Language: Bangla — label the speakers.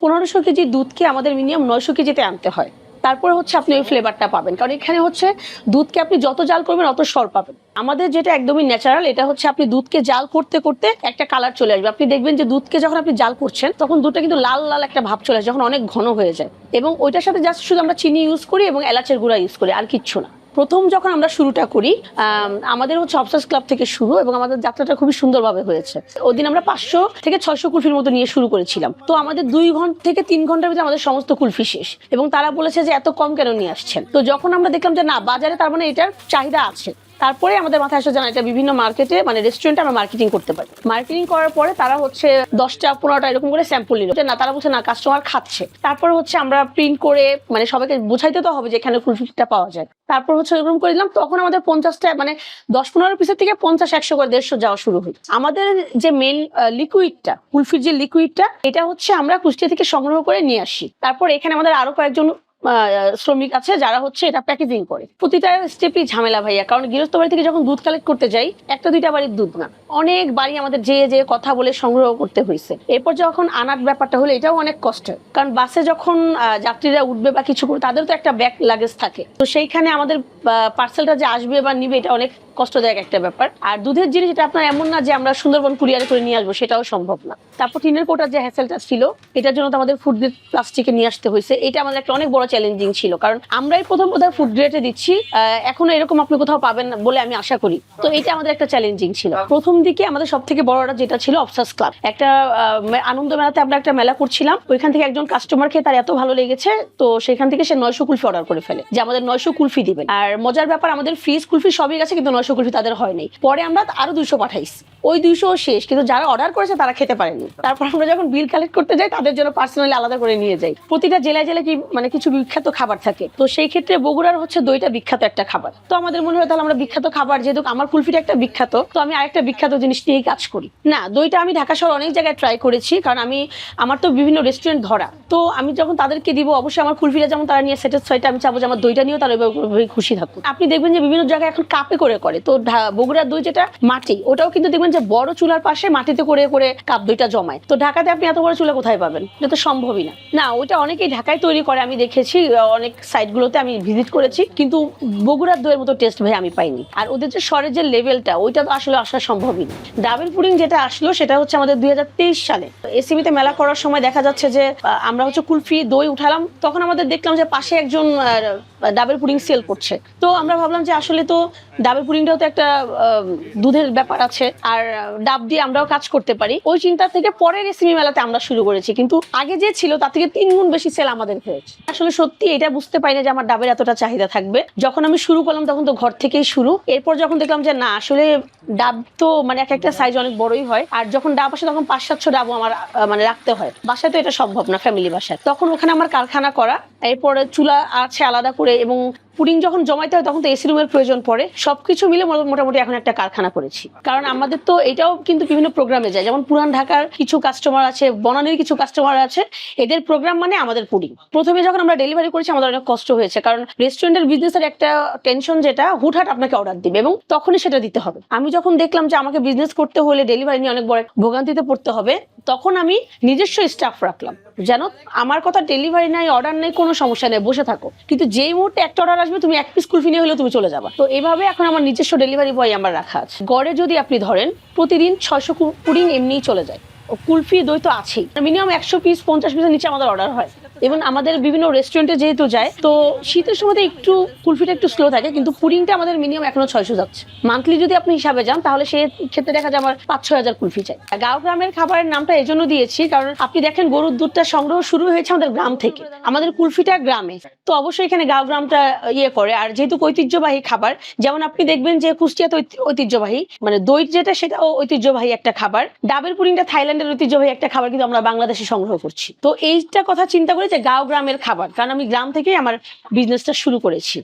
Speaker 1: 1500 কেজি দুধকে আমাদের মিনিমাম 900 কেজিতে আনতে হয়। তারপরে হচ্ছে আপনি ওই ফ্লেভারটা পাবেন, কারণ এখানে হচ্ছে দুধকে আপনি যত জাল করবেন অত স্বর পাবেন। আমাদের যেটা একদমই ন্যাচারাল, এটা হচ্ছে আপনি দুধকে জাল করতে করতে একটা কালার চলে আসবে। আপনি দেখবেন যে দুধকে যখন আপনি জাল করছেন তখন দুধটা কিন্তু লাল লাল একটা ভাব চলে আসে যখন অনেক ঘন হয়ে যায়, এবং ওইটার সাথে জাস্ট শুধু আমরা চিনি ইউজ করি এবং এলাচের গুঁড়া ইউজ করি, আর কিচ্ছু না। প্রথম যখন আমরা শুরুটা করি আমাদের হচ্ছে অবসেস ক্লাব থেকে শুরু, এবং আমাদের যাত্রাটা খুবই সুন্দরভাবে হয়েছে। ওদিন আমরা 500 থেকে 600 কুলফির মতো নিয়ে শুরু করেছিলাম। তো আমাদের 2 ঘন্টা থেকে 3 ঘন্টার ভিতরে আমাদের সমস্ত কুলফি শেষ, এবং তারা বলেছে যে এত কম কেন নিয়ে আসছেন। তো যখন আমরা দেখলাম যে না, বাজারে তার মানে এটার চাহিদা আছে, তারপরে আমাদের মাথায় আসে যে এটা বিভিন্ন মার্কেটে মানে রেস্টুরেন্টে আমরা মার্কেটিং করতে পারি। মার্কেটিং করার পরে তারা হচ্ছে 10টা 15টা এরকম করে স্যাম্পল নিল, না তারা বলছে না কাস্টমার খাচ্ছে। তারপরে হচ্ছে আমরা প্রিন্ট করে মানে সবাইকে বোঝাইতে তো হবে যে এখানে কুলফিটা পাওয়া যায়। তারপর হচ্ছে এরকম করে দিলাম, তখন আমাদের 50টা মানে 10-15 পিসের থেকে 50-100 করে 150 যাওয়া শুরু হয়। আমাদের যে মেন লিকুইডটা, কুলফির যে লিকুইডটা, এটা হচ্ছে আমরা কুষ্টিয়া থেকে সংগ্রহ করে নিয়ে আসি। তারপর এখানে আমাদের আরো কয়েকজন শ্রমিক আছে যারা হচ্ছে এটা প্যাকেজিং করে। প্রতিটা স্টেপই ঝামেলা ভাইয়া, কারণ গৃহস্থ বাড়ি থেকে যখন দুধ কালেক্ট করতে যাই, একটা দুইটা বাড়ির দুধ না, অনেক বাড়ি আমাদের যে কথা বলে সংগ্রহ করতে হয়েছে। এরপর যখন আনার ব্যাপারটা হলো, এটাও অনেক কষ্টের, কারণ বাসে যখন যাত্রীরা উঠবে বা কিছু করবে, তাদের তো একটা ব্যাগ লাগেজ থাকে। তো সেইখানে আমাদের পার্সেলটা যে আসবে বা নিবে, এটা অনেক কষ্টদায়ক একটা ব্যাপার। আর দুধের জিনিস এটা আপনার এমন না যে আমরা সুন্দরবন কুরিয়ারে করে নিয়ে আসবো, সেটাও সম্ভব না। তারপর টিনের কোটার যে হ্যাসেলটা ছিল, এটার জন্য তো আমাদের ফুড গ্রেড প্লাস্টিকে নিয়ে আসতে হয়েছে। এটা আমাদের একটা অনেক বড় চ্যালেঞ্জিং ছিল, কারণ আমরাই প্রথম বোধহয় ফুড গ্রেডে দিচ্ছি, এখনো এরকম আপনি কোথাও পাবেন না বলে আমি আশা করি। তো এটা আমাদের একটা চ্যালেঞ্জিং ছিল। প্রথম দিকে আমাদের সব থেকে বড়টা যেটা ছিল অবসেস ক্লাব, একটা আনন্দ মেলাতে আমরা একটা মেলা করছিলাম, ওইখান থেকে একজন কাস্টমার খেয়ে তার এত ভালো লেগেছে, তো সেখান থেকে সে 900 কুলফি অর্ডার করে ফেলে যে আমাদের 900 কুলফি দিবেন। আর মজার ব্যাপার, আমাদের ফ্রিজ কুলফি সবই গেছে, কিন্তু 900 কুলফি তাদের হয়নি। পরে আমরা আরো 200 পাঠাইছি, ওই 200 শেষ, কিন্তু যারা অর্ডার করেছে তারা খেতে পারেনি। তারপর আমরা যখন বিল কালেক্ট করতে যাই, তাদের জন্য পার্সোনালি আলাদা করে নিয়ে যাই। প্রতিটা জেলায় জেলায় কি মানে কিছু বিখ্যাত খাবার থাকে, তো সেই ক্ষেত্রে বগুড়ার হচ্ছে দইটা বিখ্যাত একটা খাবার। তো আমাদের মনে হয় তাহলে আমরা বিখ্যাত খাবার, যেহেতু আমার কুলফিটা একটা বিখ্যাত, তো আমি আরেকটা বিখ্যাত জিনিস নিয়েই কাজ করি। না, দইটা আমি ঢাকা শহর অনেক জায়গায় ট্রাই করেছি, কারণ আমার তো বিভিন্ন রেস্টুরেন্ট ধরা। তো আমি যখন তাদেরকে দিব, অবশ্যই আমার কুলফিটা যেমন তারা নিয়ে স্যাটিসফাইড, আমি চাবো যে আমার দইটা নিয়েও তারা খুশি থাকুক। আপনি দেখবেন যে বিভিন্ন জায়গায় এখন কাপে করে। তো বগুড়ার দই যেটা মাটি, ওটাও কিন্তু দেখবেন যে বড় চুলার পাশে মাটিতে করে করে কাপ দইটা জমায়। তো ঢাকাতে আপনি এত বড় চুলা কোথায় পাবেন? এটা তো সম্ভবই না। না, ওইটা অনেকেই ঢাকায় তৈরি করে, আমি দেখেছি অনেক সাইটগুলোতে আমি ভিজিট করেছি, কিন্তু বগুড়ার দইয়ের মতো টেস্ট ভাই আমি পাইনি। আর ওদের যে স্বরের যে লেভেলটা, ওইটা তো আসলে আসা সম্ভবই না। ডাবের পুডিং যেটা আসলো, সেটা হচ্ছে আমাদের 2023 সালে এসিবিতে মেলা করার সময় দেখা যাচ্ছে যে আমরা হচ্ছে কুলফি দই উঠালাম, তখন আমাদের দেখলাম যে পাশে একজন ডাবের পুডিং সেল করছে। তো আমরা ভাবলাম যে আসলে তো ডাবের পুডিংটাও তো একটা দুধের ব্যাপার আছে, আর ডাব দিয়ে আমরাও কাজ করতে পারি। ওই চিন্তা থেকে পরের রেসিপি মেলাতে আমরা শুরু করেছি, কিন্তু আগে যে ছিল তার থেকে 3 গুণ বেশি সেল আমাদের হয়েছে। আসলে সত্যি এটা বুঝতে পারি না যে আমার ডাবের এতটা চাহিদা থাকবে। যখন আমি শুরু করলাম তখন তো ঘর থেকেই শুরু। এরপর যখন দেখলাম যে না, আসলে ডাব তো মানে একটা সাইজ অনেক বড়ই হয়, আর যখন ডাব আসে তখন 500-700 ডাবও আমার মানে রাখতে হয়। বাসায় তো এটা সম্ভব না, ফ্যামিলি বাসায়। তখন ওখানে আমার কারখানা করা, এরপরে চুলা আছে আলাদা করে, এবং পুডিং যখন জমাইতে হয় তখন তো এসি রুমের প্রয়োজন পড়ে। সবকিছু মিলে মোটামুটি এখন একটা কারখানা করেছি। কারণ আমাদের তো এটাও কিন্তু বিভিন্ন প্রোগ্রামে যায়, যেমন পুরান ঢাকার কিছু কাস্টমার আছে, বনানীর কিছু কাস্টমার আছে, এদের প্রোগ্রাম মানে আমাদের পুডিং। প্রথমে যখন আমরা ডেলিভারি করেছি আমাদের অনেক কষ্ট হয়েছে, কারণ রেস্টুরেন্টের বিজনেসের একটা টেনশন, যেটা হুটহাট আপনাকে অর্ডার দিবে এবং তখনই সেটা দিতে হবে। আমি যখন দেখলাম যে আমাকে বিজনেস করতে হলে ডেলিভারি নিয়ে অনেক বড় ভোগান্তিতে পড়তে হবে, তখন আমি নিজস্ব স্টাফ রাখলাম, যেন আমার কথা ডেলিভারি নাই, অর্ডার নেই, কোনো সমস্যা নেই, বসে থাকো, কিন্তু যেই মুহূর্তে একটা অর্ডার আসবে তুমি 1 পিস কুলফি নিয়ে হলেও তুমি চলে যাবা। তো এইভাবে এখন আমার নিজস্ব ডেলিভারি বয় আমার রাখা আছে। গড়ে যদি আপনি ধরেন প্রতিদিন 600 পুডিং এমনিই চলে যায়। কুলফি দই তো আছেই, মিনিমাম 100 পিস 50 পিসের নিচে আমাদের অর্ডার হয়। এবং আমাদের বিভিন্ন রেস্টুরেন্টে যেহেতু যায়, তো শীতের সময়তে একটু কুলফিটা একটু স্লো থাকে, কিন্তু পুডিংটা আমাদের মিনিমাম এখনো 600 যাচ্ছে। মান্থলি যদি আপনি হিসাবে যান, তাহলে সেই ক্ষেত্রে দেখা যায় আমার 5-6 হাজার কুলফি চাই। গাঁও গ্রামের খাবারের নামটা এই জন্য দিয়েছি, কারণ আপনি দেখেন গরুর দুধটা সংগ্রহ শুরু হয়েছে আমাদের গ্রাম থেকে, আমাদের কুলফিটা গ্রামে, তো অবশ্যই এখানে গাঁও গ্রামটা করে। আর যেহেতু ঐতিহ্যবাহী খাবার, যেমন আপনি দেখবেন যে কুষ্টিয়াতে ঐতিহ্যবাহী মানে দই যেটা, সেটাও ঐতিহ্যবাহী একটা খাবার। ডাবের পুডিংটা থাইল্যান্ডের ঐতিহ্যবাহী একটা খাবার, কিন্তু আমরা বাংলাদেশে সংগ্রহ করছি। তো এইটা কথা চিন্তা করে যে গাঁও গ্রামের খাবার, কারণ আমি গ্রাম থেকেই আমার বিজনেসটা শুরু করেছি।